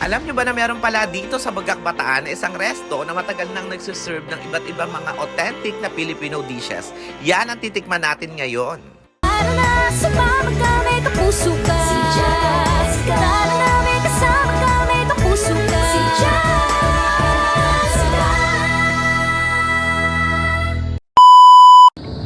Alam nyo ba na meron pala dito sa Bagak Bataan isang resto na matagal nang nagsiserve ng iba't ibang mga authentic na Filipino dishes? Yan ang titikman natin ngayon. Tara na, sumama ka, may kapuso ka. Si Jessica. Tara na, may kasama ka, may kapuso ka. Si Jessica.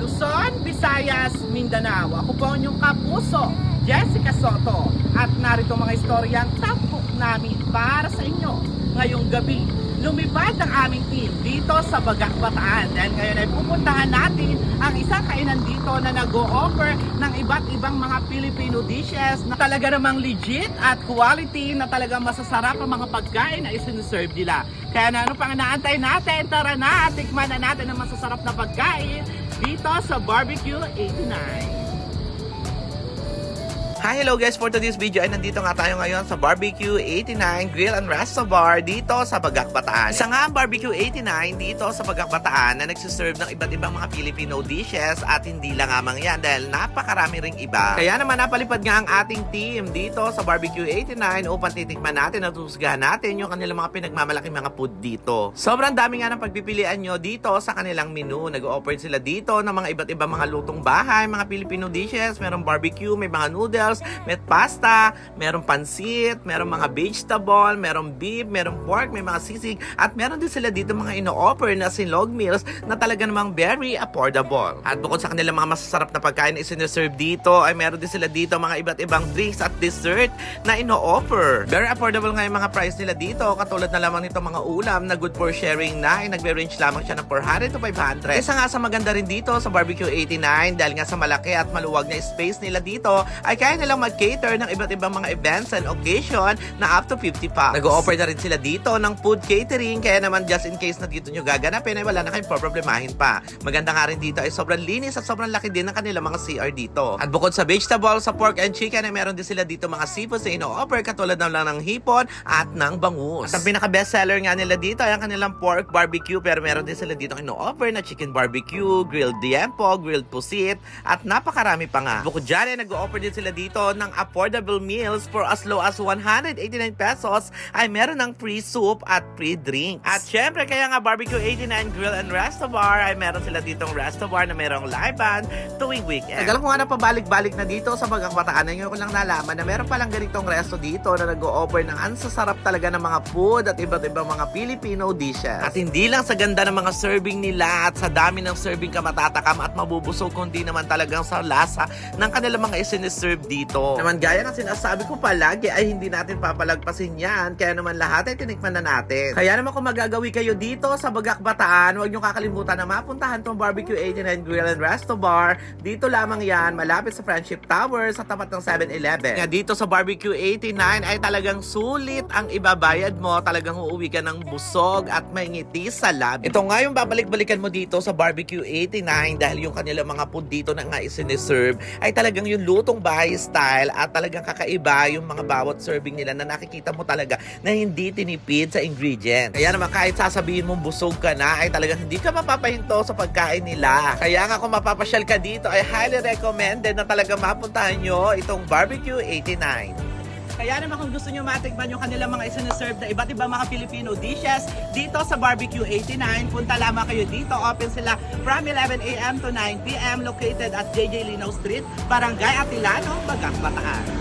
Luzon, Visayas, Mindanao. Ako po ang inyong kapuso, Jessica Soto. At narito mga istoryang tapok namin para sa inyo. Ngayong gabi, lumipad ang aming team dito sa Bagak Bataan. Dahil ngayon ay pupuntahan natin ang isang kainan dito na nag-o-offer ng iba't ibang mga Filipino dishes na talaga namang legit at quality na talagang masasarap ang mga pagkain na isinuserve nila. Kaya na ano pang inaantay natin? Tara na, tikman na natin ang masasarap na pagkain dito sa Barbecue 89. Hi, hello guys! For today's video ay nandito nga tayo ngayon sa Barbecue 89 Grill and Resto Bar dito sa Bagak Bataan. Isa nga ang Barbecue 89 dito sa Bagak Bataan na nagsiserve ng iba't ibang mga Filipino dishes at hindi lang amang yan dahil napakarami ring iba. Kaya naman napalipad nga ang ating team dito sa Barbecue 89 upang titikman natin at husgahan natin yung kanilang mga pinagmamalaking mga food dito. Sobrang dami nga ng pagpipilian nyo dito sa kanilang menu. Nag-o-offer sila dito ng mga iba't ibang mga lutong bahay, mga Filipino dishes, merong barbecue, may mga noodles, may pasta, merong pansit, merong mga vegetable, merong beef, merong pork, may mga sisig, at meron din sila dito mga ino-offer na silog meals na talaga namang very affordable. At bukod sa kanilang mga masasarap na pagkain na isineserve dito, ay meron din sila dito mga iba't ibang drinks at dessert na ino-offer. Very affordable nga yung mga price nila dito, katulad na lamang nito mga ulam na good for sharing na ay nagbe-range lamang siya ng 400 to 500. Isa nga sa maganda rin dito sa Barbecue 89 dahil nga sa malaki at maluwag na space nila dito ay kaya nilang mag-cater ng iba't ibang mga events and occasion na up to 50 packs. Nag-o-offer na rin sila dito ng food catering kaya naman just in case na dito nyo gaganapin ay wala na kayong problemahin pa. Maganda nga rin dito ay sobrang linis at sobrang laki din ng kanilang mga CR dito. At bukod sa vegetable, sa pork and chicken ay meron din sila dito mga seafood na ino-offer katulad na lang ng hipon at ng bangus. At ang pinaka-bestseller nga nila dito ay ang kanilang pork barbecue pero meron din sila dito ino-offer na chicken barbecue, grilled diempo, grilled pusit at napakarami pa nga. Bukod dyan ay nag-o-offer din sila dito ng affordable meals for as low as 189 pesos ay meron ng free soup at free drinks. At syempre kaya nga Barbecue 89 Grill and Resto Bar ay meron sila ditong resto bar na merong live band tuwing weekend. Tagal ko nga na pabalik-balik na dito sa Bagak Bataan. Ngayon ko lang nalaman na meron palang ganitong resto dito na nag-o-offer ng ansasarap talaga ng mga food at iba't ibang mga Filipino dishes. At hindi lang sa ganda ng mga serving nila at sa dami ng serving ka matatakam at mabubusog kundi naman talagang sa lasa ng kanilang mga isineserve dito. Naman gaya ng sinasabi ko palagi ay hindi natin papalagpasin yan. Kaya naman lahat ay tinikman na natin. Kaya naman kung magagawi kayo dito sa Bagak Bataan, huwag nyo kakalimutan na mapuntahan tong Barbecue 89 Grill and Resto Bar. Dito lamang yan, malapit sa Friendship Tower sa tapat ng 7-Eleven. Nga dito sa Barbecue 89 ay talagang sulit ang ibabayad mo. Talagang uuwi ka ng busog at may ngiti sa labi. Ito nga yung babalik-balikan mo dito sa Barbecue 89 dahil yung kanilang mga food dito na nga isineserve ay talagang yung lutong bahay style at talagang kakaiba yung mga bawat serving nila na nakikita mo talaga na hindi tinipid sa ingredients. Kaya naman kahit sasabihin mong busog ka na ay talagang hindi ka mapapahinto sa pagkain nila. Kaya nga kung mapapasyal ka dito ay highly recommended na talagang mapuntahan nyo itong Barbecue 89. Kaya naman kung gusto nyo matikman yung kanilang mga isineserve na iba't ibang mga Filipino dishes dito sa Barbecue 89, punta lamang kayo dito. Open sila from 11 a.m. to 9 p.m. located at JJ Linaw Street, Barangay Atilano, Bagak Bataan.